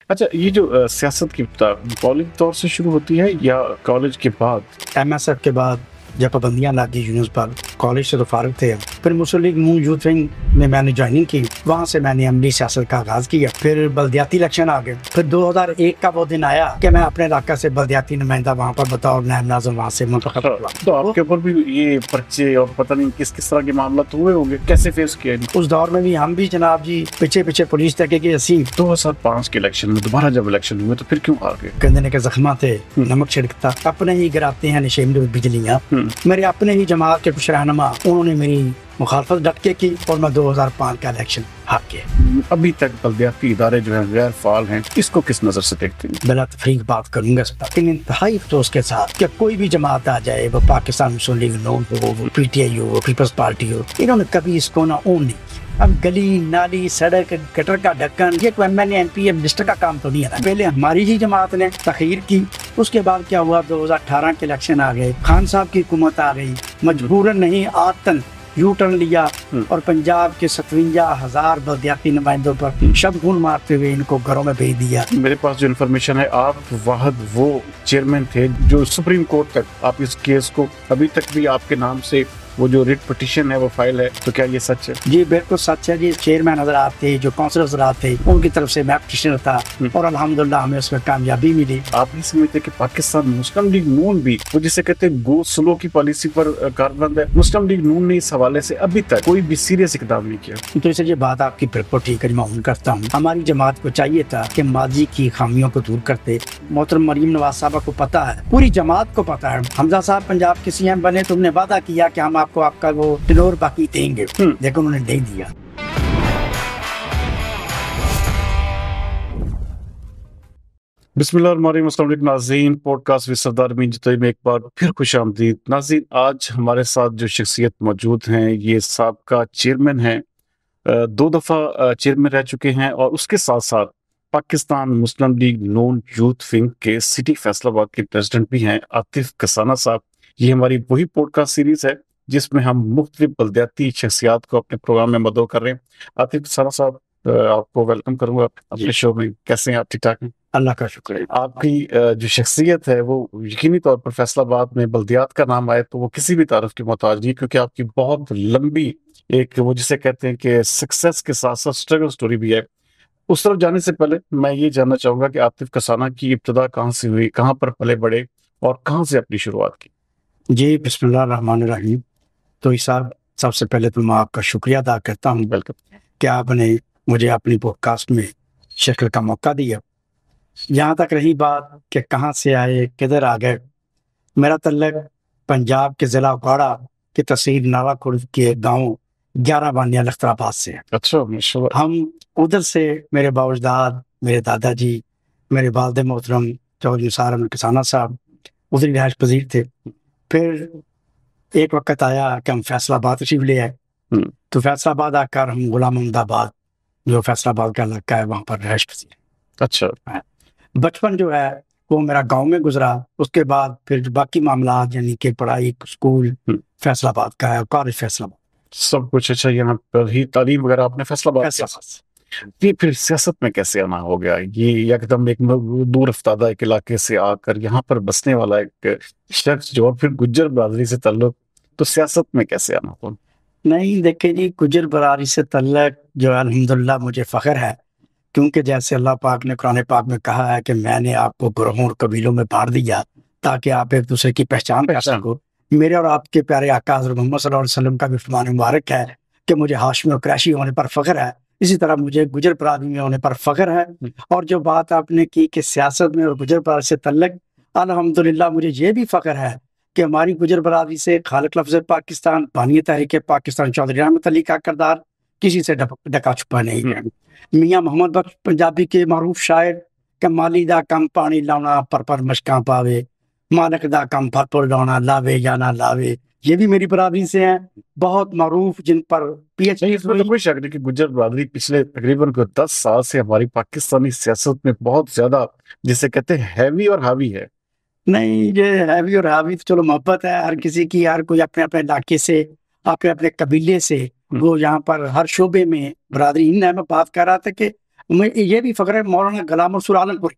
अच्छा, ये जो सियासत की इब्तिदा कॉलेज दौर से शुरू होती है या कॉलेज के बाद? एमएसएफ के बाद जब पाबंदियां लगी यूनिस पर, कॉलेज से तो फारिग थे हम। फिर मुस्लिम लीग नून यूथ विंग में मैंने ज्वाइनिंग की, वहाँ से मैंने अमली सियासत का आगाज किया। फिर बल्दियाती इलेक्शन आ गए। फिर 2001 का वो दिन आया कि मैं अपने इलाका से बल्दियाती नुमाइंदा वहाँ पर बतौर नायब नाज़िम वहाँ से मुंतखब हुआ। तो आपके ऊपर भी ये पर्चे और पता नहीं किस किस तरह के मामला तो हुए होंगे, कैसे फेस किया इनको? उस दौर में भी हम भी जनाब जी पीछे पीछे पुलिस तक की असी 2005 के इलेक्शन में दोबारा जब इलेक्शन हुए तो फिर क्यों हार गए? गंदने के जख्मा थे, नमक छिड़कता, अपने ही गिराते हैं नशेमद बिजलियाँ। मेरे अपने ही जमात के कुछ रहनुमा, उन्होंने मेरी मुखालफत डट के की और मैं 2005 का इलेक्शन हार गया। अभी तक बल्दियाती इदारे जो हैं गैर फाल हैं, इसको किस नजर से देखते हैं? बिला तफरीक बात करूंगा इस पर, लेकिन इंतहाई अफसोस के साथ कि कोई भी जमात आ जाए, वो पाकिस्तान मुस्लिम लीग नून हो, वो पीटीआई हो, वो पीपल्स पार्टी हो, इन्होंने कभी इसको ना ओन नहीं किया। अब गली नाली सड़क गटर का ढक्कन, ये कोई एमएनए एमपी मिनिस्टर का काम तो नहीं है ना। पहले हमारी ही जमात ने तखीर की, उसके बाद क्या हुआ, 2018 के इलेक्शन आ गए, खान साहब की हुकूमत आ गई, मजबूरन नहीं आदतन यू टर्न लिया और पंजाब के 57,000 बल्दियाती नुमाइंदों पर शबगुन मारते हुए इनको घरों में भेज दिया। मेरे पास जो इन्फॉर्मेशन है, आप वाहद वो चेयरमैन थे जो सुप्रीम कोर्ट तक आप इस केस को अभी तक भी आपके नाम से वो जो रिट पिटीशन है वो फाइल है, तो क्या ये सच है? जी बिल्कुल सच है जी। चेयरमैन हजरात थे, जो काउंसलर हजरात थे, उनकी तरफ से मैं पिटीशनर था और अल्हम्दुलिल्लाह हमें उसमें कामयाबी मिली। आप नहीं समझते कि पाकिस्तान मुस्लिम लीग नून भी वो जिसे कहते हैं गो स्लो की पॉलिसी पर कारबंद है? मुस्लिम लीग नून ने इस हवाले से अभी तक कोई भी सीरियस इकदाम नहीं किया। तो इसे ये बात आपकी बिल्कुल ठीक है, मैं करता हूँ। हमारी जमात को चाहिए था कि माजी की खामियों को दूर करते। मोहतरम मरीम नवाज साहब को पता है, पूरी जमात को पता है, हमजा साहब पंजाब के सीएम बने तो उन्होंने वादा किया कि हम आपको आपका वो टिनोर बाकी देंगे, लेकिन उन्होंने नहीं दिया। बिस्मिल्लाहिर्रहमानिर्रहीम, अस्सलाम वालेकुम नाज़रीन। पॉडकास्ट विद सरदार अमीन जतोई में एक बार फिर खुश आमदीद। नाज़रीन, आज हमारे साथ जो शख्सियत मौजूद हैं, ये साबका चेयरमैन हैं, 2 दफ़ा चेयरमैन रह चुके हैं और उसके साथ साथ पाकिस्तान मुस्लिम लीग नून यूथ विंग के सिटी फैसलाबाद के प्रेसिडेंट भी हैं, आतिफ कसाना साहब। ये हमारी वही पॉडकास्ट सीरीज़ है जिसमें हम मुख्तलिफ बल्दियाती शख्सियात को अपने प्रोग्राम में मदऊ कर रहे हैं। आतिफ कसाना साहब, आपको वेलकम करूंगा अपने शो में। कैसे हैं आप? ठीक ठाक हैं? अल्लाह का शुक्र है। आपकी जो शख्सियत है वो यकीनी तौर पर फैसलाबाद में बल्दियात का नाम आए तो वो किसी भी तारुफ की मोहताज नहीं, क्योंकि आपकी बहुत लंबी एक वो जिसे कहते हैं कि सक्सेस के साथ साथ स्ट्रगल स्टोरी भी है। उस तरफ जाने से पहले मैं ये जानना चाहूंगा कि आतिफ कसाना की इब्तिदा कहाँ से हुई, कहाँ पर पले बढ़े और कहाँ से अपनी शुरुआत की? जी बिस्मिल्लाहिर्रहमानिर्रहीम। तो साहब, सबसे पहले तो मैं आपका शुक्रिया अदा करता हूँ वेलकम। कि आपने मुझे अपनी पॉडकास्ट में शिरकत का मौका दिया। यहाँ तक रही बात कि कहाँ से आए, किधर आ गए, मेरा तल्लक पंजाब के ज़िला उकाड़ा के तहसील नालाखुर्द के गांव 11 बानिया लख्तराबाद से है। अच्छा, माशाल्लाह। हम उधर से, मेरे बाउजदाद, मेरे दादाजी, मेरे वालिद मोहतरम चौधरी निसार अहमद कसाना साहब उधर रिहाइश पजीर थे। फिर एक वक्त आया कि हम फैसलाबाद तशरीफ ले आए, तो फैसलाबाद आकर हम गुलाम अहमदाबाद, जो फैसलाबाद का इलाका है, वहाँ पर रिहाइश पजीर। अच्छा। बचपन जो है वो मेरा गांव में गुजरा। उसके बाद फिर जो बाकी मामला यानी कि पढ़ाई, स्कूल फैसलाबाद का है, कॉलेज फैसलाबाद, सब कुछ। अच्छा, यहाँ पर ही तालीम वगैरह आपने फैसलाबाद से? फिर सियासत में कैसे आना हो गया? ये एकदम एक दूर अफ्तादा एक इलाके से आकर यहाँ पर बसने वाला एक शख्स जो, और फिर गुज्जर बरादरी से ताल्लुक, तो सियासत में कैसे आना हो? नहीं देखिए जी, गुज्जर बरादरी से ताल्लुक जो है अल्हम्दुलिल्लाह मुझे फख्र है, क्योंकि जैसे अल्लाह पाक ने कुरान पाक में कहा है कि मैंने आपको ग्रोहों और कबीलों में बांट दिया ताकि आप एक दूसरे की पहचान कर सको। मेरे और आपके प्यारे आका हज़रत मोहम्मद सल्लल्लाहु अलैहि वसल्लम का भी फरमान मुबारक है कि मुझे हाशमी और कुरैशी होने पर फख्र है, इसी तरह मुझे गुजर बरादरी में होने पर फख्र है। और जो बात आपने की कि सियासत में और गुजर बरादरी से तल्लक, अल्हम्दुलिल्लाह मुझे ये भी फख्र है कि हमारी गुजर बरादरी से खालिक लफ्ज़ पाकिस्तान, बानी तहरीक पाकिस्तान चौधरी रहमत अली का किरदार किसी से ढका छुपा नहीं है। मियाँ मोहम्मद बख्श पंजाबी के मारूफ शायर के माली दा कम पानी लाना पर मशकां पावे, मालक दा कम फर लाना लावे या ना लावे, ये भी मेरी बरादरी से हैं, बहुत मारूफ, जिन पर पीएचडी। इसमें तो कोई शक नहीं कि गुज्जर बरादरी पिछले तकरीबन 10 साल से हमारी पाकिस्तानी सियासत में बहुत ज्यादा जिसे कहते हैं हैवी और हावी है। नहीं, ये हैवी और हावी तो चलो मोहब्बत है हर किसी की, हर कोई अपने अपने इलाके से, अपने अपने कबीले से, वो यहाँ पर हर शोबे में बरादरी। मैं बात कर रहा था कि मैं ये भी फख्र है मौलाना गुलाम रसूल आलमपुरी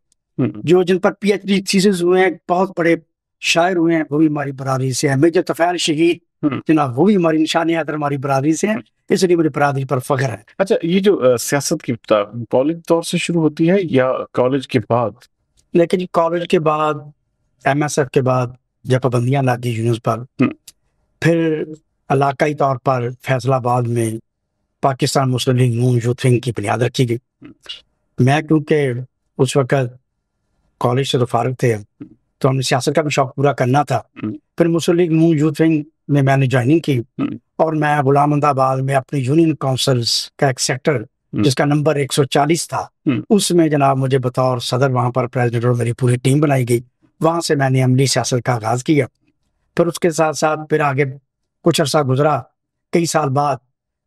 जो जिन पर PhD थीसिस हुए हैं, बहुत बड़े शायर हुए हैं, वो भी हमारी बरादरी से है। मेजर तफैल शहीद जनाब, वो भी हमारी निशानी हैदर हमारी बरादरी से है, इसलिए मुझे बरादरी पर फख्र है। अच्छा, ये जो सियासत की किताब कॉलेज दौर से शुरू होती है या कॉलेज के बाद? लेकिन कॉलेज के बाद, MSF के बाद जब पाबंदियां लगी यूनिवर्स पर, फिर इलाकाई तौर पर फैसलाबाद में पाकिस्तान मुस्लिम लीग नून यूथ विंग की बुनियाद रखी गई। मैं क्योंकि उस वक्त कॉलेज से तो फारिग थे, तो हमने सियासत का भी शौक पूरा करना था। फिर मुस्लिम लीग नून यूथ विंग में मैंने ज्वाइनिंग की और मैं गुलाम अहमदाबाद में अपनी यूनियन काउंसिल्स का एक सेक्टर जिसका नंबर 140 था, उसमें जनाब मुझे बतौर सदर वहाँ पर प्रेसिडेंट और मेरी पूरी टीम बनाई गई। वहाँ से मैंने अमली सियासत का आगाज़ किया। फिर उसके साथ साथ फिर आगे कुछ अर्सा गुजरा, कई साल बाद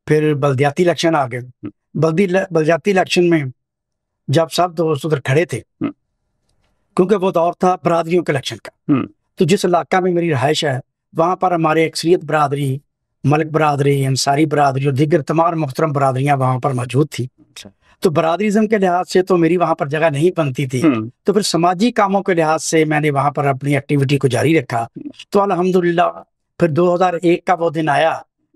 फिर बल्दियाती इलेक्शन आ गए। बल्दियाती इलेक्शन में जब सब दोस्त उधर खड़े थे, क्योंकि वो दौर था बरादरियों के इलेक्शन का, तो जिस इलाका में मेरी रहायश है वहाँ पर हमारे अक्सरियत बरादरी, मलिक बरादरी, अंसारी बरादरी और दीगर तमाम मुहतरम बरादरियाँ वहाँ पर मौजूद थी। तो बरादरीज़म के लिहाज से तो मेरी वहाँ पर जगह नहीं बनती थी, तो फिर समाजी कामों के लिहाज से मैंने वहाँ पर अपनी एक्टिविटी को जारी रखा। तो अल्हम्दुलिल्लाह फिर 2001 का वो दिन आया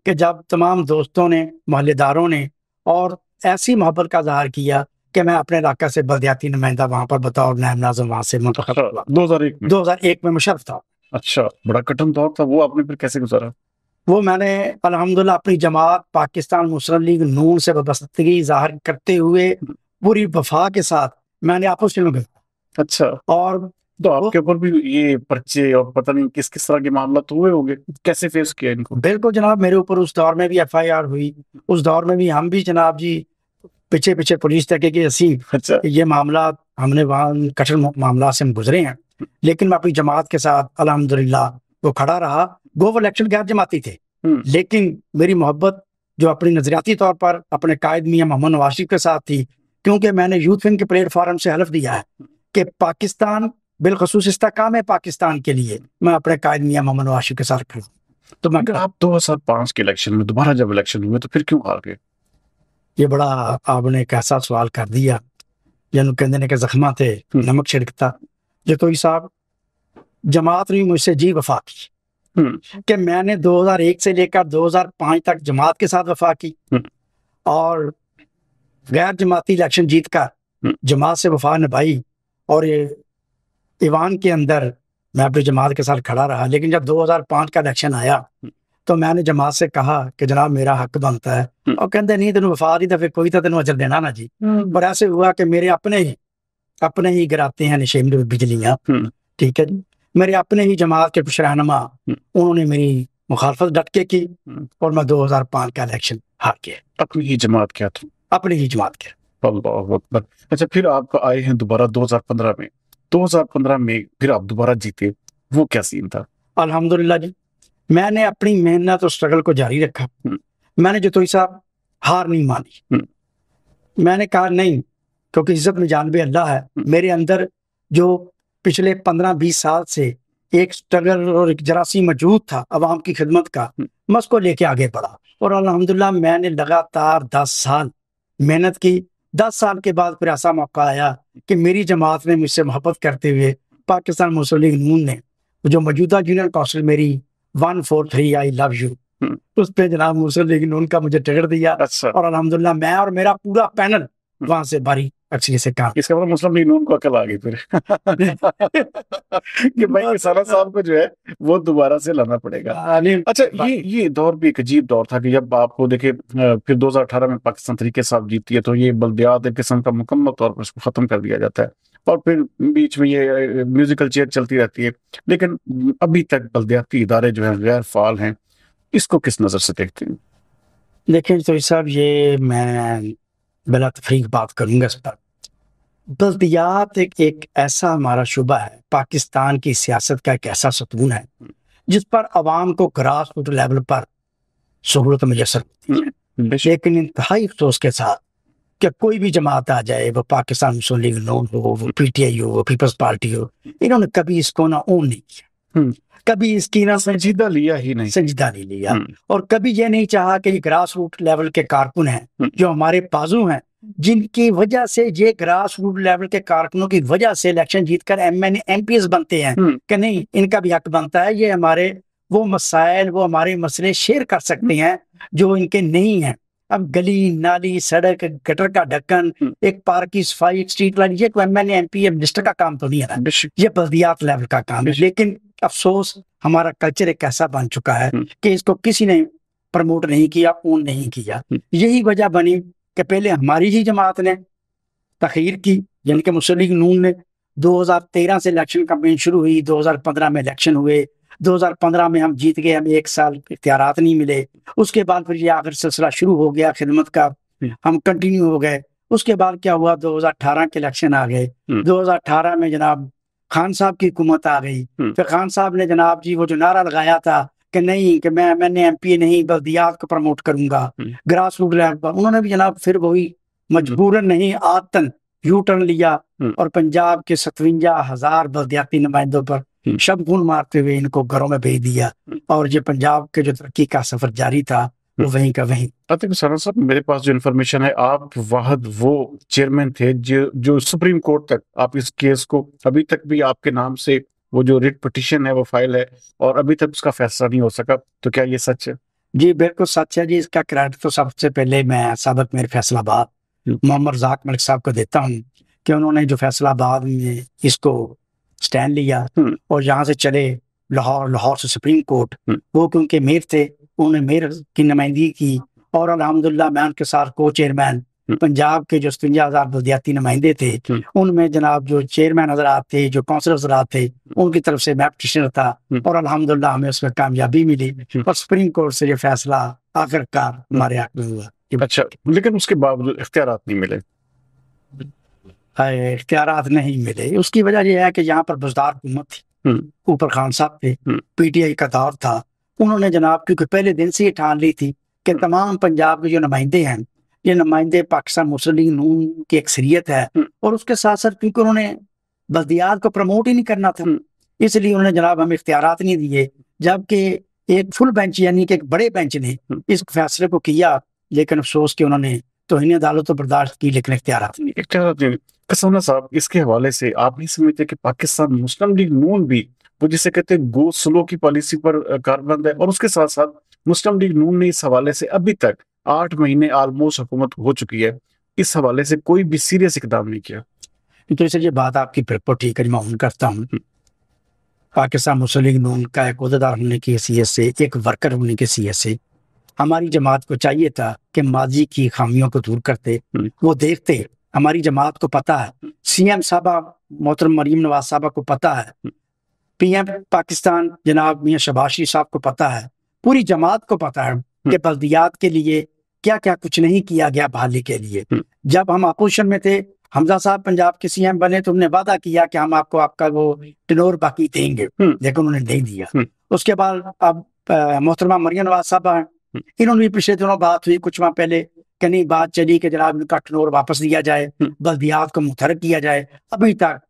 कि जब तमाम दोस्तों ने, मोहल्लेदारों ने और ऐसी मोहब्बत का इजहार किया कि मैं अपने इलाका से बल्दियाती नुमाइंदा वहाँ पर बतौर नायब नाज़िम वहाँ से मुंतखब हुआ। 2001 में मुशर्रफ था। अच्छा, बड़ा कठिन दौर था वो, आपने फिर कैसे गुजारा? वो मैंने अल्हम्दुलिल्लाह अपनी जमात पाकिस्तान मुस्लिम लीग नून से वाबस्तगी ज़ाहिर करते हुए पूरी वफा के साथ मैंने आपस में गया। अच्छा, और तो आपके ऊपर भी ये पर्चे और पता नहीं किस किस तरह के मामला तो हुए होंगे, कैसे फेस किया इनको? बिल्कुल जनाब, मेरे ऊपर उस दौर में भी FIR हुई, उस दौर में भी हम भी जनाब जी पीछे पीछे पुलिस तक की ऐसी। अच्छा, ये मामला हमने वहाँ कठिन मामला से हम गुजरे हैं, लेकिन मैं अपनी जमात के साथ अल्हम्दुलिल्लाह वो खड़ा रहा। वो इलेक्शन गैर जमाती थे, लेकिन मेरी मोहब्बत जो अपनी नजरियाती तौर पर अपने कायद मियां मोहम्मद नवाज शरीफ के साथ थी, क्योंकि मैंने यूथ विंग के प्लेटफॉर्म से हलफ दिया है कि पाकिस्तान बिलखसूस इस्तेहकाम है पाकिस्तान के लिए, मैं अपने कायद मियां मोहम्मद नवाज शरीफ के साथ खड़ा। तो मैं आप 2005 के इलेक्शन में दोबारा जब इलेक्शन हुए तो फिर क्यों हार गए? ये बड़ा आपने एक ऐसा सवाल कर दिया जिन्होंने कहते ने कि जख्मा थे नमक छिड़कता। जो तो साहब जमात ने मुझसे जी वफा की कि मैंने 2001 से लेकर 2005 तक जमात के साथ वफा की और गैर जमाती इलेक्शन जीत कर जमात से वफा निभाई और ये ईवान के अंदर मैं अपनी जमात के साथ खड़ा रहा। लेकिन जब 2005 का इलेक्शन आया तो मैंने जमात से कहा कि जनाब मेरा हक बनता है, और कहते नहीं तेन वफा दी तो फिर कोई तो तेन अजर देना ना जी। पर ऐसे हुआ कि मेरे अपने ही गिराते हैं नशे में बिजलियां, ठीक है जी, मेरे अपने ही जमात के कुछ रहनुमा उन्होंने मेरी मुखालफत डट के की और मैं 2005 का इलेक्शन हार गया। अपनी ही जमात क्या था? अपनी ही जमात के। अल्लाह अकबर। अच्छा, फिर आप आए हैं दोबारा 2015 में। 2015 में फिर आप दोबारा जीते, वो क्या सीन था? अल्हम्दुलिल्लाह जी, मैंने अपनी मेहनत और स्ट्रगल को जारी रखा। मैंने जो साहब हार नहीं मानी। मैंने कहा नहीं, क्योंकि इज्जत में जानबे अल्लाह है। मेरे अंदर जो पिछले 15-20 साल से एक स्ट्रगल और एक जरासी मौजूद था अवाम की खिदमत का, मैं उसको लेके आगे बढ़ा और अल्हम्दुलिल्लाह मैंने लगातार 10 साल मेहनत की। 10 साल के बाद फिर ऐसा मौका आया कि मेरी जमात ने मुझसे मोहब्बत करते हुए पाकिस्तान मुस्लिम लीग नून ने जो मौजूदा यूनियन काउंसिल मेरी 143 आई लव यू, उस पे जनाब मुस्लिम लीग नून का मुझे टिकट दिया। अच्छा। और अल्हम्दुलिल्लाह मैं और मेरा पूरा पैनल वहां से बारी अच्छी से काम। इसका मतलब मुस्लिम लीग नून को अकल आ गई फिर कि भाई किसाना साहब को जो है वो दोबारा से लाना पड़ेगा। अच्छा, ये दौर भी एक अजीब दौर था कि जब आपको देखे फिर 2018 में पाकिस्तान तरीके से आप जीती है तो ये बल्दियात एक किस्म का मुकम्मल तौर पर इसको खत्म कर दिया जाता है और फिर बीच में ये म्यूजिकल चेयर चलती रहती है, लेकिन अभी तक बल्दियाती इदारे जो है गैर फाल हैं। इसको किस नजर से देखते हैं? देखिए तो साहब, ये मैं बिला तफरीक बात करूंगा इस पर। बल्दियात एक ऐसा हमारा शुबा है, पाकिस्तान की सियासत का एक ऐसा सतून है जिस पर अवाम को ग्रास रूट लेवल पर सहूलत मुयसर होती है। लेकिन इंतहाई अफसोस के साथ कि कोई भी जमात आ जाए, वो पाकिस्तान मुस्लिम लीग नून हो, वो PTI हो, वो पीपल्स पार्टी हो, इन्होंने कभी इसको ना ओन नहीं किया, कभी इसकी ना संजीदा लिया ही नहीं, संजीदा नहीं लिया। और कभी ये नहीं चाहा कि ग्रास रूट लेवल के कारकुन हैं जो हमारे बाजू हैं, जिनकी वजह से ये ग्रास रूट लेवल के कारकुनों की वजह से इलेक्शन जीतकर एमपीएस बनते हैं कि नहीं, इनका भी हक बनता है, ये हमारे वो मसाइल, वो हमारे मसले शेयर कर सकते हैं जो इनके नहीं है। अब गली नाली सड़क गटर का ढक्कन, एक पार्क की सफाई, एक स्ट्रीट लाइट, ये तो एमएनए एमपी मिनिस्टर का काम तो नहीं है ना, ये बल्दियात लेवल का काम है। लेकिन अफसोस हमारा कल्चर एक ऐसा बन चुका है कि इसको किसी ने प्रमोट नहीं किया, ओन नहीं किया। यही वजह बनी कि पहले हमारी ही जमात ने तखीर की, यानी कि मुस्लिम लीग नून ने 2013 से इलेक्शन कैंपेन शुरू हुई, 2015 में इलेक्शन हुए, 2015 में हम जीत गए, हमें 1 साल इख्तियारात नहीं मिले। उसके बाद फिर ये आखिर सिलसिला शुरू हो गया खिदमत का, हम कंटिन्यू हो गए। उसके बाद क्या हुआ, 2018 के इलेक्शन आ गए। 2018 में जनाब खान साहब की हुकूमत आ गई। फिर खान साहब ने जनाब जी वो जो नारा लगाया था कि नहीं, कि मैंने एमपी नहीं बल्दियात को प्रमोट करूंगा, ग्रास रूट लेवल पर, उन्होंने भी जनाब फिर वही मजबूरन नहीं आदतन यू टर्न लिया और पंजाब के 57,000 बल्दियाती नुमाइंदों पर शबगुन मारते हुए इनको घरों में भेज दिया। और ये पंजाब के जो तरक्की का सफर जारी था वो वहीं का वहीं। आतिफ सना साहब, मेरे पास जो इन्फॉर्मेशन है, आप वाहद वो चेयरमैन थे जो सुप्रीम कोर्ट तक आप इस केस को, अभी तक भी आपके नाम से वो जो रिट पिटीशन है वो फाइल है और अभी तक उसका फैसला नहीं हो सका, तो क्या ये सच है? जी बिल्कुल सच है जी। इसका क्रेडिट तो सबसे पहले मैं साबिक मेरे फैसलाबाद मोहम्मद रज़ाक मलिक साहब को देता हूँ कि उन्होंने जो फैसलाबाद में इसको स्टैंड लिया और यहाँ से चले लाहौर से सुप्रीम कोर्ट, वो क्योंकि मेयर थे, उन्होंने मेयर की नुमाइंदगी की और अल्हम्दुलिल्लाह मैं उनके साथ को चेयरमैन पंजाब के जो 57,000 बल्दियाती नुमाइंदे थे उनमें जनाब जो चेयरमैन हजरात थे, जो काउंसलर हजरात थे, उनकी तरफ से मैं पिटिशनर था और अल्हम्दुलिल्लाह हमें उसमें कामयाबी मिली और सुप्रीम कोर्ट से ये फैसला आखिरकार हमारे हक में हुआ। अच्छा, लेकिन उसके बावजूद इख्तियारात नहीं मिले? इख्तियारात नहीं मिले, उसकी वजह यह है कि यहाँ पर बुजदार हुकूमत थी, ऊपर खान साहब थे, पीटीआई का दौर था। उन्होंने जनाब क्योंकि पहले दिन से ये ठान ली थी कि तमाम पंजाब के जो नुमाइंदे हैं, ये नुमाइंदे पाकिस्तान मुस्लिम लीग नून की अक्सरियत है और उसके साथ साथ क्योंकि उन्होंने बल्दियात को प्रमोट ही नहीं करना था, इसलिए उन्होंने जनाब हमें इख्तियारात नहीं दिए। जबकि एक फुल बेंच यानी कि एक बड़े बेंच ने इस फैसले को किया, लेकिन अफसोस कि उन्होंने तौहीन अदालत तो बर्दाश्त की लेकिन इख्तियारात नहीं। कसौना साहब, इसके हवाले से आप नहीं समझते कि पाकिस्तान मुस्लिम लीग नून भी वो जिसे कहते हैं गो स्लो की पॉलिसी पर कारबंद है, और उसके साथ साथ मुस्लिम लीग नून ने इस हवाले से अभी तक 8 महीने ऑलमोस्ट हुकूमत हो चुकी है, इस हवाले से कोई भी सीरियस इकदाम नहीं किया? तो इसलिए बात आपकी बिल्कुल ठीक है, मैं ऑन करता हूँ। पाकिस्तान मुस्लिम लीग नून का एक अहदेदार होने की हैसियत से, एक वर्कर होने की हैसियत से हमारी जमात को चाहिए था कि माजी की खामियों को दूर करते, वो देखते। हमारी जमात को पता है, सीएम साहबा मोहतरम मरीम नवाज साहबा को पता है, पीएम पाकिस्तान जनाब मियां शहबाज शरीफ साहब को पता है, पूरी जमात को पता है कि बल्दियात के लिए क्या क्या कुछ नहीं किया गया बहाली के लिए। जब हम अपोजिशन में थे, हमजा साहब पंजाब के सीएम बने तो हमने वादा किया कि हम आपको आपका वो टेनोर बाकी देंगे, लेकिन उन्होंने नहीं दिया। उसके बाद अब मोहतरमा मरियम नवाज साहबा हैं, इन्होंने भी पिछले दिनों बात हुई कुछ माह पहले कि नहीं, बात चली कि जनाब इनका टेनोर वापस दिया जाए, बल्दियात को मुतहरक किया जाए। अभी तक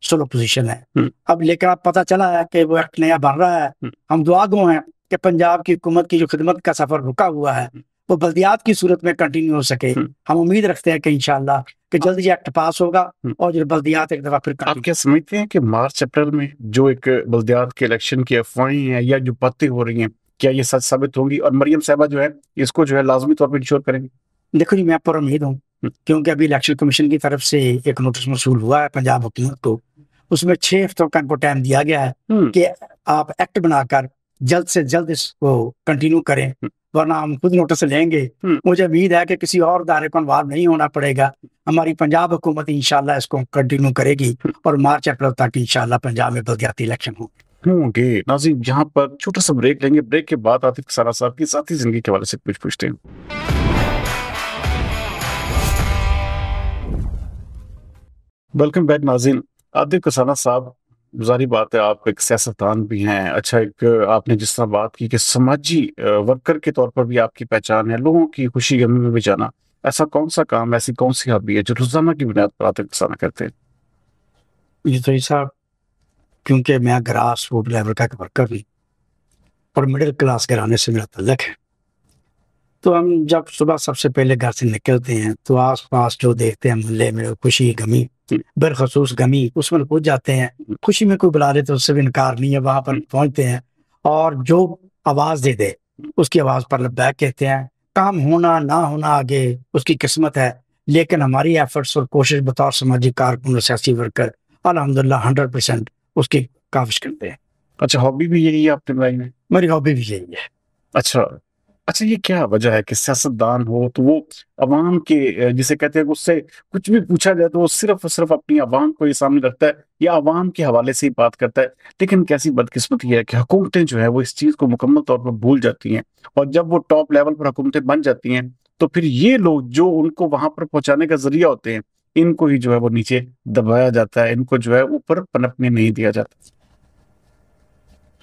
स्लो पोजीशन है। अब लेकिन अब पता चला है कि वो एक्ट नया बन रहा है। हम दुआ गो हैं कि पंजाब की हुकूमत की जो खिदमत का सफर रुका हुआ है वो बल्दियात की सूरत में कंटिन्यू हो सके। हम उम्मीद रखते हैं कि इंशाल्लाह कि जल्द ये एक्ट पास होगा और जो बल्दियात एक दफा फिर। आप क्या समझते हैं कि मार्च अप्रैल में जो एक बल्दियात के इलेक्शन की अफवाहें हैं या जो बातें हो रही हैं, क्या ये सच साबित होंगी और मरियम साहबा जो है इसको जो है लाजमी तौर पर इंश्योर करेंगे? देखो जी, मैं पर उम्मीद हूँ क्योंकि अभी इलेक्शन कमीशन की तरफ से एक नोटिस मौसूल हुआ है पंजाब हुकूमत को, उसमें 6 हफ्तों का इनको टाइम दिया गया है कि आप एक्ट बनाकर जल्द से जल्द इसको कंटिन्यू करें, वरना हम खुद नोटिस लेंगे। मुझे उम्मीद है कि किसी और दायरे को इन्वॉल्व नहीं होना पड़ेगा। हमारी पंजाब हुकूमत इंशाल्लाह इसको कंटिन्यू करेगी और मार्च अप्रैल तक इंशाल्लाह पंजाब में बल्दियाती इलेक्शन होंगे। नाज़रीन, यहाँ पर छोटा सा ब्रेक लेंगे। ब्रेक के बाद आतिफ सना साहब की साथी जिंदगी के हवाले से कुछ पूछते हैं। वेलकम बैक नाज़रीन। आतिफ सना साहब, जारी बात है आप एक सियासतदान भी हैं। अच्छा, एक आपने जिस तरह बात की कि समाजी वर्कर के तौर पर भी आपकी पहचान है, लोगों की खुशी गमी में भी जाना, ऐसा कौन सा काम, ऐसी कौन सी हॉबी है जो रोजाना की बुनियाद पर आतिफ सना करते हैं? ये तो साहब, क्योंकि मैं ग्रास रूट लेवल का वर्कर भी और मिडिल क्लास घराने से मेरा तल्लक है, तो हम जब सुबह सबसे पहले घर से निकलते हैं तो आस पास जो देखते हैं मोहल्ले में खुशी गमी, बिलखसूस गमी, उसमें पहुंच जाते हैं। खुशी में कोई बुला रहे तो उससे भी इनकार नहीं है, वहां पर पहुंचते हैं और जो आवाज दे दे उसकी आवाज पर लब्बैक कहते हैं। काम होना ना होना आगे उसकी किस्मत है, लेकिन हमारी एफर्ट्स और कोशिश बतौर सामाजिक कारकुन और सियासी वर्कर अल्हम्दुलिल्लाह 100% उसकी काविश करते हैं। अच्छा, हॉबी भी यही है आपने बताई में? मेरी हॉबी भी यही है। अच्छा। अच्छा, ये क्या वजह है कि सियासतदान हो तो वो अवाम के जिसे कहते हैं कि उससे कुछ भी पूछा जाए तो वो सिर्फ और सिर्फ अपनी अवाम को ही सामने रखता है या अवाम के हवाले से ही बात करता है। लेकिन कैसी बदकिस्मती है कि हुकूमतें जो है वो इस चीज को मुकम्मल तौर पर भूल जाती हैं, और जब वो टॉप लेवल पर हुकूमतें बन जाती हैं तो फिर ये लोग जो उनको वहां पर पहुंचाने का जरिया होते हैं, इनको ही जो है वो नीचे दबाया जाता है, इनको जो है ऊपर पनपने नहीं दिया जाता।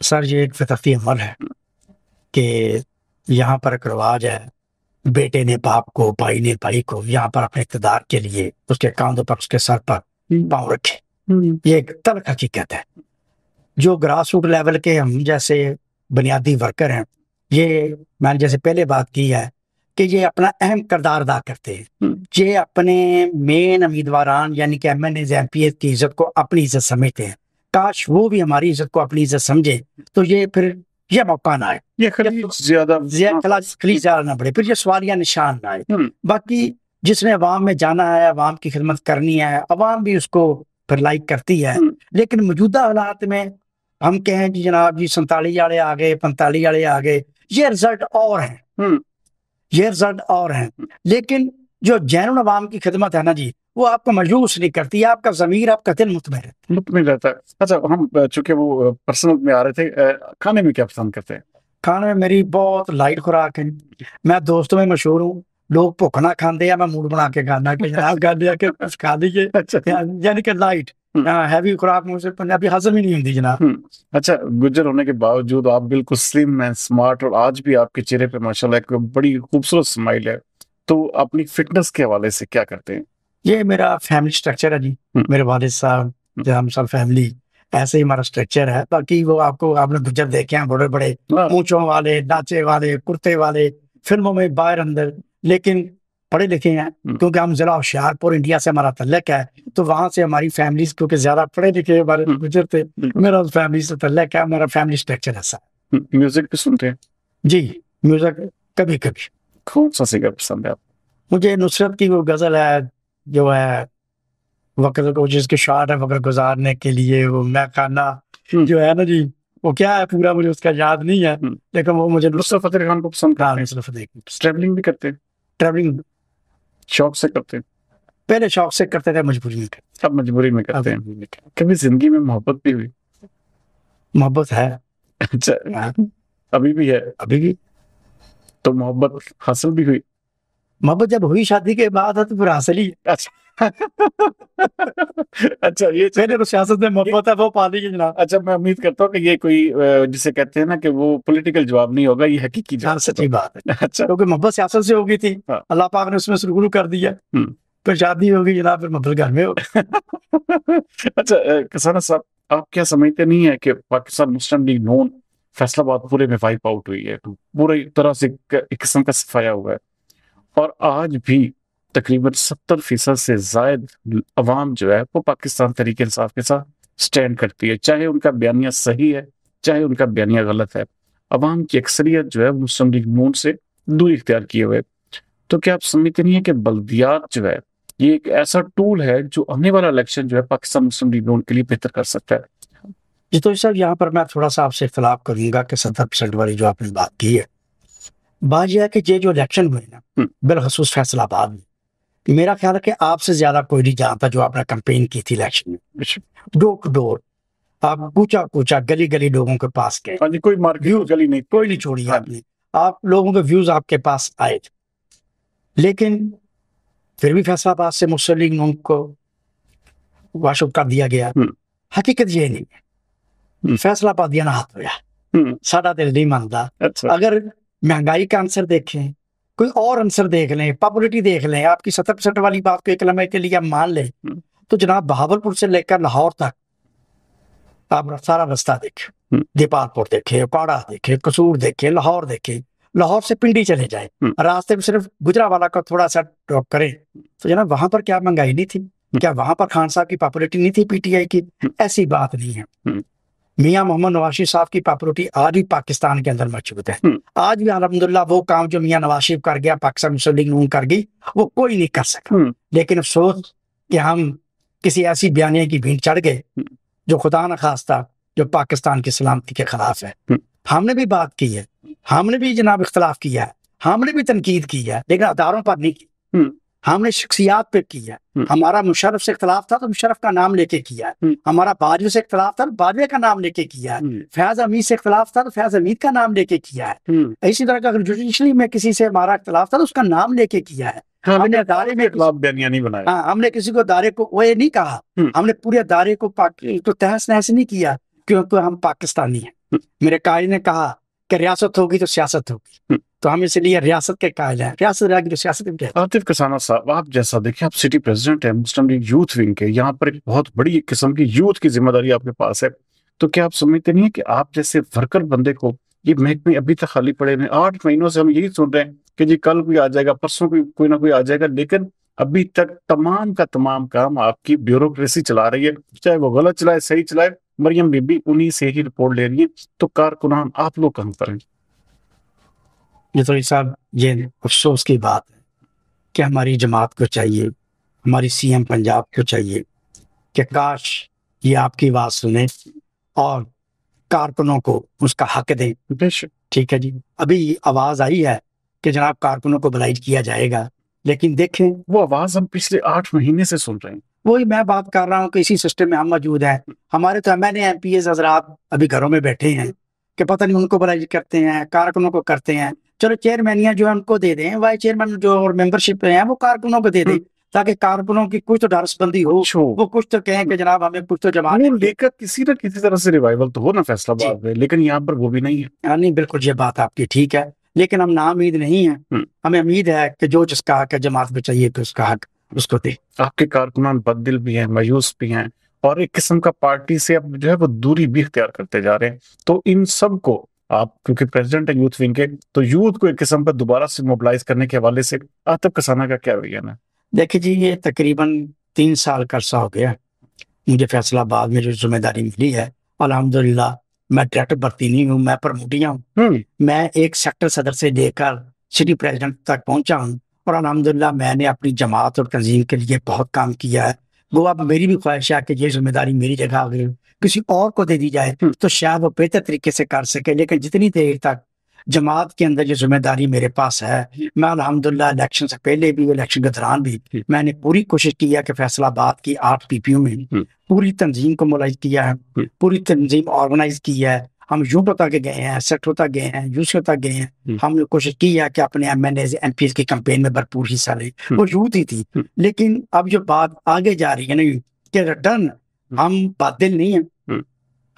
सर ये एक फितरती अमल है कि यहाँ पर एक रिवाज है, बेटे ने बाप को, भाई ने भाई को यहाँ पर अपने इक़्तिदार के लिए उसके कांधों पर, उसके सर पर पाँव रखे। ये एक तल्ख हकीकत है। जो ग्रास रूट लेवल के हम जैसे बुनियादी वर्कर हैं, ये मैंने जैसे पहले बात की है कि ये अपना अहम किरदार अदा करते हैं। ये अपने मेन उम्मीदवारान यानी कि MNAs MPs की इज्जत को अपनी इज्जत समझते हैं। काश वो भी हमारी इज्जत को अपनी इज्जत समझे तो ये फिर ये मौका ना आए, ये खलीज ज्यादा खलीज ज्यादा ना बढ़े, फिर ये सवालिया निशान ना आए। बाकी जिसने अवाम में जाना है, अवाम की खिदमत करनी है, अवाम भी उसको फिर लाइक करती है। लेकिन मौजूदा हालात में हम कहें जी जनाब जी 47 वाले आ गए, 45 वाले आ गए, ये रिजल्ट और हैं, ये रिजल्ट और हैं। लेकिन जो जैनुन अवाम की खिदमत है ना जी, वो आपको मायूस नहीं करती, आपका ज़मीर, आपका दिल मुतमईन रहता है। अच्छा, हम चूंकि वो पर्सनल में आ रहे थे, खाने में क्या पसंद करते हैं? खाने में मेरी बहुत लाइट खुराक है। मैं दोस्तों में मशहूर हूँ, लोग भुख ना खाते हैं, मैं मूड बना के खाना कि जनाब कुछ खा लीजिए। अच्छा, यानी कि लाइट हैवी खुराक मुझसे पंजाबी हजम ही नहीं होती जनाब। अच्छा, गुज्जर होने के बावजूद आप बिल्कुल स्लिम एंड स्मार्ट, और आज भी आपके चेहरे पे माशाल्लाह एक बड़ी खूबसूरत स्माइल है। तो अपनी फिटनेस के हवाले से क्या करते हैं? ये मेरा फैमिली स्ट्रक्चर है जी। मेरे वालिद साहब, हम सब फैमिली ऐसे ही हमारा स्ट्रक्चर है। बाकी वो आपने गुज्जर देखे हैं, बड़े बड़े मूंछों वाले, नाचे वाले, कुर्ते वाले, फिल्मों में बाहर अंदर, लेकिन पढ़े लिखे हैं क्योंकि हम जिला होशियारपुर इंडिया से हमारा तल्लक है। तो वहां से हमारी फैमिली क्योंकि ज्यादा पढ़े लिखे हमारे गुजर थे, मेरा उस फैमिली से तल्लक है, हमारा फैमिली स्ट्रक्चर ऐसा है। म्यूजिक भी सुनते हैं? जी, म्यूजिक कभी कभी। कौन सा सिंगर पसंद है आप? मुझे नुसरत की वो गजल है जो है, वक्त को जिसके शार है वक्त गुजारने के लिए वो मैं खाना, जो है ना जी, वो क्या है पूरा मुझे उसका याद नहीं है, लेकिन वो मुझे नुसरत फतेह खान को पसंद है। नुसरत फतेह। ट्रैवलिंग भी करते हैं? ट्रैवलिंग शौक से करते हैं? पहले शौक से करते थे, मजबूरी में करते। अब मजबूरी में करते हैं। कभी जिंदगी में मोहब्बत भी हुई? मोहब्बत है। अच्छा, अभी भी है? अभी भी। तो मोहब्बत हासिल भी हुई? मोहब्बत जब हुई शादी के बाद है तो फिर हासिल ही। अच्छा। अच्छा, ये पहले तो सियासत में मोहब्बत है वो पाली की जनाब। अच्छा, मैं उम्मीद करता हूँ कि ये कोई जिसे कहते हैं ना कि वो पॉलिटिकल जवाब नहीं होगा, ये हकीकी जवाब। सच्ची बात है। अच्छा, क्योंकि मोहब्बत सियासत से हो गई थी, अल्लाह पाक ने उसमें शुरू कर दिया, फिर शादी हो गई जनाब, फिर मोहब्बत घर में हो गई। अच्छा, कसाना साहब, आप क्या समझते नहीं है कि पाकिस्तान मुस्लिम लीग नून फैसलाबाद पूरे में वाइप आउट हुई है, पूरी तरह से एक किस्म का सफाया हुआ है, और आज भी तकरीबन 70% से जायद अवाम जो है वो पाकिस्तान तहरीक इंसाफ के साथ स्टैंड करती है, चाहे उनका बयानिया सही है चाहे उनका बयानिया गलत है। अवाम की अक्सरियत जो है मुस्लिम लीग नून से दूरी इख्तियार किए हुए। तो क्या आप समझते नहीं है कि बल्दियात जो है ये एक ऐसा टूल है जो आने वाला इलेक्शन जो है पाकिस्तान मुस्लिम लीग नून के लिए बेहतर कर सकता है? जी तो सर यहाँ पर मैं थोड़ा सा आपसे इख्तिलाफ करूंगा कि 70% वाली जो आपने बात की है, बात यह है कि ये जो इलेक्शन हुए ना बिलखसूस फैसलाबाद में, मेरा ख्याल है कि आपसे ज्यादा कोई नहीं जानता जो आपने कैंपेन की थी इलेक्शन में, डोर टू डोर आप पूछा पूछा, गली गली लोगों के पास गए, कोई मार्केट गली नहीं, कोई नहीं छोड़ी आपने, आप लोगों के व्यूज आपके पास आए थे। लेकिन फिर भी फैसलाबाद से मुस्लिम लीग नून को वाशआउट कर दिया गया। हकीकत ये नहीं है, फैसलाबाद ना हाथ होया, साडा दिल नहीं मानता। अगर महंगाई का आंसर देखें, कोई और आंसर देख लें, पॉपुलरिटी देख लें, आपकी 70% वाली बात को एक लम्हे के लिए मान लें, तो जनाब बहावलपुर से लेकर लाहौर तक आप सारा रास्ता देखें, दीपालपुर देखे, पाड़ा देखे, कसूर देखे, लाहौर देखे, लाहौर से पिंडी चले जाए, रास्ते में सिर्फ गुजरावाला का थोड़ा सा ड्रॉप करें, तो जनाब वहां पर क्या महंगाई नहीं थी? क्या वहां पर खान साहब की पॉपुलैरिटी नहीं थी पीटीआई की? ऐसी बात नहीं है। मियां मोहम्मद नवाज शरीफ साहब की पॉपुलैरिटी आज भी पाकिस्तान के अंदर मौजूद है। आज भी अल्हम्दुलिल्लाह वो काम जो मियां नवाज शरीफ कर गया, पाकिस्तान मुस्लिम लीग नून कर गई, वो कोई नहीं कर सका। लेकिन अफसोस कि हम किसी ऐसी बयानिया की भीड़ चढ़ गए जो खुदा न खास्ता जो पाकिस्तान की सलामती के खिलाफ है। हमने भी बात की है, हमने भी जनाब इख्तलाफ किया है, हमने भी तनकीद की है, लेकिन अदारों पर नहीं की। हमने शख्सियात पे किया। हमारा मुशर्रफ से इख्तलाफ था तो मुशर्रफ का नाम लेके किया है, हमारा बाजवे से इख्तलाफ था तो बाजवे का नाम लेके किया है, फैज हमीद से इख्तलाफ था तो फैज हमीद का नाम लेके किया है। इसी तरह का अगर जुडिशली में किसी से हमारा इख्तलाफ था तो उसका नाम लेके किया है। हमने अदारे में बयानिया नहीं बनाया। हाँ, हमने किसी को अदारे को वो ये नहीं कहा, हमने पूरे अदारे को तहस नहस नहीं किया, क्योंकि हम पाकिस्तानी हैं। मेरे कायद ने कहा कि रियासत होगी तो सियासत होगी, तो हम इसलिए रियासत के कायल हैं, रियासत रहेगी तो सियासत भी रहेगी। आतिफ कसाना साहब, आप जैसा देखिए, आप सिटी प्रेसिडेंट हैं मुस्लिम लीग यूथ विंग के, यहाँ पर एक बहुत बड़ी किस्म की यूथ की जिम्मेदारी आपके पास है, तो क्या आप समझते नहीं है कि आप जैसे वर्कर बंदे को ये महकमे अभी तक खाली पड़े हैं? 8 महीनों से हम यही सुन रहे हैं कि जी कल कोई आ जाएगा, परसों कोई ना कोई आ जाएगा, लेकिन अभी तक तमाम का तमाम काम आपकी ब्यूरोक्रेसी चला रही है, चाहे वो गलत चलाए सही चलाए, मरियम बीबी उन्हीं से ही रिपोर्ट ले रही है, तो कारकुनान आप लोग कहाँ पर हैं? ये तो साहब ये अफसोस की बात है कि हमारी जमात को चाहिए, हमारी सीएम पंजाब को चाहिए कि काश ये आपकी बात सुने और कारकुनों को उसका हक दें। ठीक है जी, अभी आवाज आई है कि जनाब कारकुनों को बुलाइज किया जाएगा, लेकिन देखें वो आवाज हम पिछले 8 महीने से सुन रहे हैं। वही मैं बात कर रहा हूँ कि इसी सिस्टम में हम मौजूद हैं। हमारे तो एमएनए एमपीएस हजरात अभी घरों में बैठे हैं कि पता नहीं उनको बुलाइज करते हैं, कारकुनों को करते हैं। चलो चेयरमैनिया जो है उनको दे दें, वाइस चेयरमैन जो और मेंबरशिप है वो कारकुनों को दे दें, ताकि कारकुनों की कुछ तो ढारसबंदी हो, वो कुछ तो कहें कि जनाब हमें कुछ तो जमा लेकर किसी न किसी तरह से रिवाइवल तो हो ना फैसलाबाद में, लेकिन यहाँ पर वो भी नहीं है। नहीं, बिल्कुल ये बात आपकी ठीक है, लेकिन हम ना उम्मीद नहीं है, हमें उम्मीद है कि जो जिसका हक है जमात में चाहिए तो उसका हक उसको दे। आपके कारकुनान बददिल भी हैं, मायूस भी हैं, और एक किस्म का पार्टी से अब जो है वो दूरी भी इख्तियार करते जा रहे हैं, तो इन सब को आप क्योंकि प्रेसिडेंट है यूथ विंग के, तो यूथ को एक किस्म पर दोबारा से मोबिलाइज करने के हवाले से आतिफ कसाना का क्या विजन है? देखिए जी, ये तकरीबन 3 साल का अरसा हो गया मुझे फैसलाबाद में जो जिम्मेदारी मिली है। अल्हम्दुलिल्लाह मैं डायरेक्टर भर्ती नहीं हूँ, मैं प्रमोटिया हूँ। मैं एक सेक्टर सदर से लेकर सिटी प्रेसिडेंट तक पहुंचा हूँ, और अल्हम्दुलिल्लाह मैंने अपनी जमात और तंजीम के लिए बहुत काम किया है। वो अब मेरी भी ख्वाहिश है कि ये जिम्मेदारी मेरी जगह अगर किसी और को दे दी जाए तो शायद वो बेहतर तरीके से कर सके, लेकिन जितनी देर तक जमात के अंदर जो जिम्मेदारी मेरे पास है, मैं अल्हम्दुलिल्लाह इलेक्शन से पहले भी, इलेक्शन के दौरान भी मैंने पूरी कोशिश की है कि फैसलाबाद की 8 पीपीओ में पूरी तंजीम को मोलाइज किया है, पूरी तंजीम ऑर्गेनाइज की है। हम यूटो तक गए हैं, सेक्टर तक गए हैं, यूसो तक गए हैं। हमने कोशिश की है कि अपने एमएनए एमपी की कैंपेन में भरपूर हिस्सा लें, वो यूथ ही थी। लेकिन अब जो बात आगे जा रही है ना कि रिटर्न, हम बातिल नहीं है,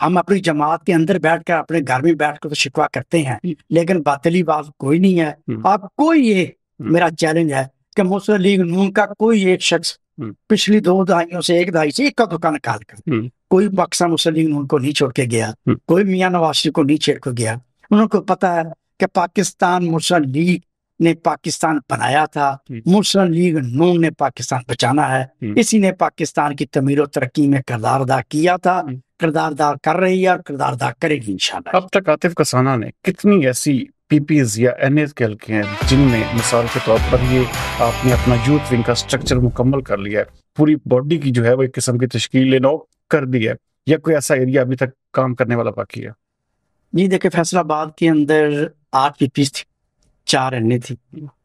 हम अपनी जमात के अंदर बैठकर अपने घर में बैठकर तो शिकवा करते हैं, लेकिन बातिली बात कोई नहीं है। आपको ये मेरा चैलेंज है कि मुस्लिम लीग नून का कोई एक शख्स पिछली 2 दहाइयों से, 1 दहाई से एक का दुकान निकाल कर कोई पाकिस्तान मुस्लिम लीग नून को नहीं छोड़ के गया, कोई मियां नवाज शरीफ को नहीं छेड़ के गया। उनको पता है कि पाकिस्तान मुस्लिम लीग ने पाकिस्तान बनाया था, मुस्लिम लीग नून ने पाकिस्तान बचाना है, इसी ने पाकिस्तान की तमीर और तरक्की में किरदार अदा किया था, किरदार अदा कर रही है और किरदार अदा करेगी इंशाल्लाह। अब तक आतिफ कसाना ने कितनी ऐसी पीपीज या एनएस के हल्के हैं जिनमें मिसाल के तौर पर ये आपने अपना यूथ विंग का स्ट्रक्चर मुकम्मल कर लिया है, पूरी बॉडी की जो है वो एक किस्म की तश्कील कर दी है, या कोई ऐसा एरिया अभी तक काम करने वाला बाकी है? जी देखिए, फैसलाबाद के अंदर 8 पीपीज थी, 4 एनए थी,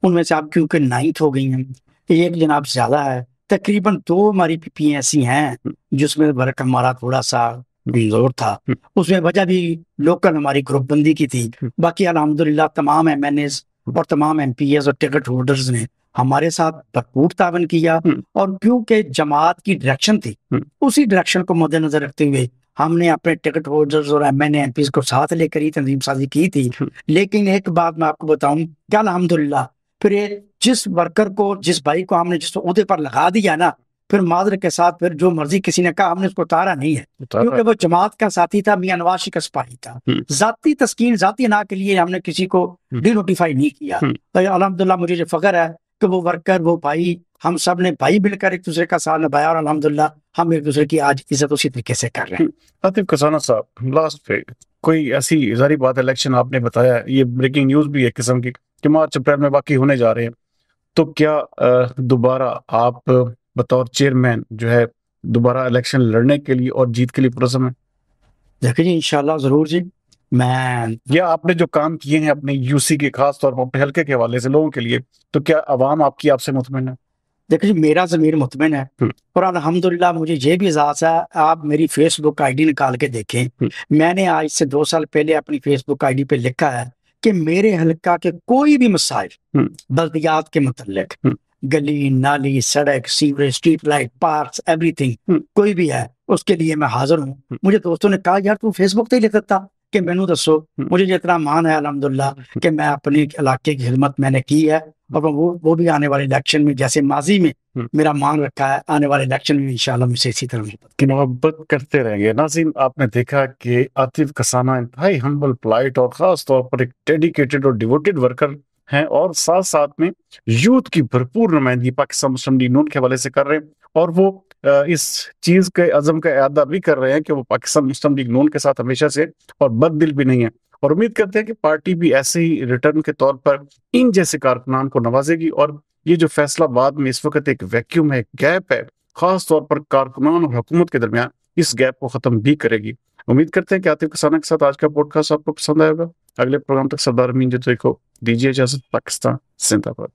उनमें से आप क्योंकि 9th हो गई हैं, एक जनाब ज्यादा है, तकरीबन 2 हमारी पीपी ऐसी हैं जिसमें वर्क हमारा थोड़ा सा कमजोर था। उसमें वजह भी लोकल हमारी ग्रुप बंदी की थी। बाकी अल्हम्दुलिल्लाह तमाम एमएनएस और तमाम एमपीएस और टिकट होल्डर्स ने हमारे साथ भरपूर तावन किया, और क्योंकि जमात की डायरेक्शन थी, उसी डायरेक्शन को मद्देनजर रखते हुए हमने अपने टिकट होल्डर्स और एमएनए एमपीएस को साथ लेकर ही तंजीम साजी की थी। लेकिन एक बात मैं आपको बताऊं कि अल्हम्दुलिल्लाह फिर जिस वर्कर को, जिस भाई को हमने जिस ओहदे पर लगा दिया ना, फिर मादर के साथ फिर जो मर्जी किसी ने कहा, हमने उसको उतारा नहीं है, क्योंकि वो जमात का साथी था, मियां नवाज शरीफ का सिपाही था। जाती तस्कीन, जाती ना के लिए हमने किसी को डिनोटिफाई नहीं किया। तो अल्हम्दुलिल्लाह मुझे जो फख्र है कि वो वर्कर, वो भाई, हम सब ने भाई मिलकर एक दूसरे का साथ निभाया, और अल्हम्दुलिल्लाह हम एक दूसरे की आज इज्जत उसी तरीके से कर रहे हैं। आतिफ कसाना साहब, लास्ट पे कोई ऐसी जारी बात, इलेक्शन आपने बताया, ये ब्रेकिंग न्यूज भी है किस्म की कि मार्च अप्रैल में वाकई होने जा रहे हैं, तो क्या दोबारा आप बतौर चेयरमैन जो है दोबारा इलेक्शन लड़ने के लिए और जीत के लिए पुरज़म है? देखिए जी, इंशाल्लाह जरूर जी। मैं या आपने जो काम किए हैं अपने यूसी के, खास तौर पर अपने हल्के के हवाले से लोगों के लिए, तो क्या अवाम आपकी आपसे मुतमिन है? देखिए जी, मेरा ज़मीर मुतमिन है, और अल्हम्दुलिल्लाह मुझे ये भी एहसास है। आप मेरी फेसबुक आईडी निकाल के देखें, मैंने आज से 2 साल पहले अपनी फेसबुक आईडी पे लिखा है कि मेरे हल्का के कोई भी मसाइल बल्दियात के मुतल्लिक, गली नाली, सड़क, sewerage, street light, parks, everything, कोई भी है, उसके लिए मैं हाजिर हूँ। मुझे दोस्तों ने कहा, यार तू फेसबुक पे ही लिख देता कि मैनू दसो। मुझे जितना मान है अल्हम्दुलिल्लाह कि मैं अपने इलाके की खिदमत मैंने की है, और वो भी आने वाले इलेक्शन में, जैसे माजी में मेरा मान रखा है, आने वाले इलेक्शन में इंशाल्लाह मुझसे इसी तरह मोहब्बत करते रहेंगे। नाज़रीन, आपने देखा कि आतिफ कसाना इंतहाई हम्बल, पोलाइट और ख़ास तौर पर एक डेडिकेटेड और डिवोटेड वर्कर हैं, और साथ साथ में यूथ की भरपूर नुमाइंदगी पाकिस्तान मुस्लिम लीग नून के हवाले से कर रहे हैं, और वो इस चीज़ के अज़म का इरादा भी कर रहे हैं कि वो पाकिस्तान मुस्लिम लीग नून के साथ हमेशा से, और बददिल भी नहीं है, और उम्मीद करते हैं कि पार्टी भी ऐसे ही रिटर्न के तौर पर इन जैसे कारकुनान को नवाजेगी, और ये जो फैसलाबाद में इस वक्त एक वैक्यूम है, एक गैप है, खास तौर पर कारकुनान और हुकूमत के दरमियान, इस गैप को खत्म भी करेगी। उम्मीद करते हैं कि आतिफ कसाना के साथ आज का पॉडकास्ट आपको पसंद आएगा। अगले प्रोग्राम तक सरदार अमीन जतोई को दीजिए इजाजत। पाकिस्तान जिंदाबाद।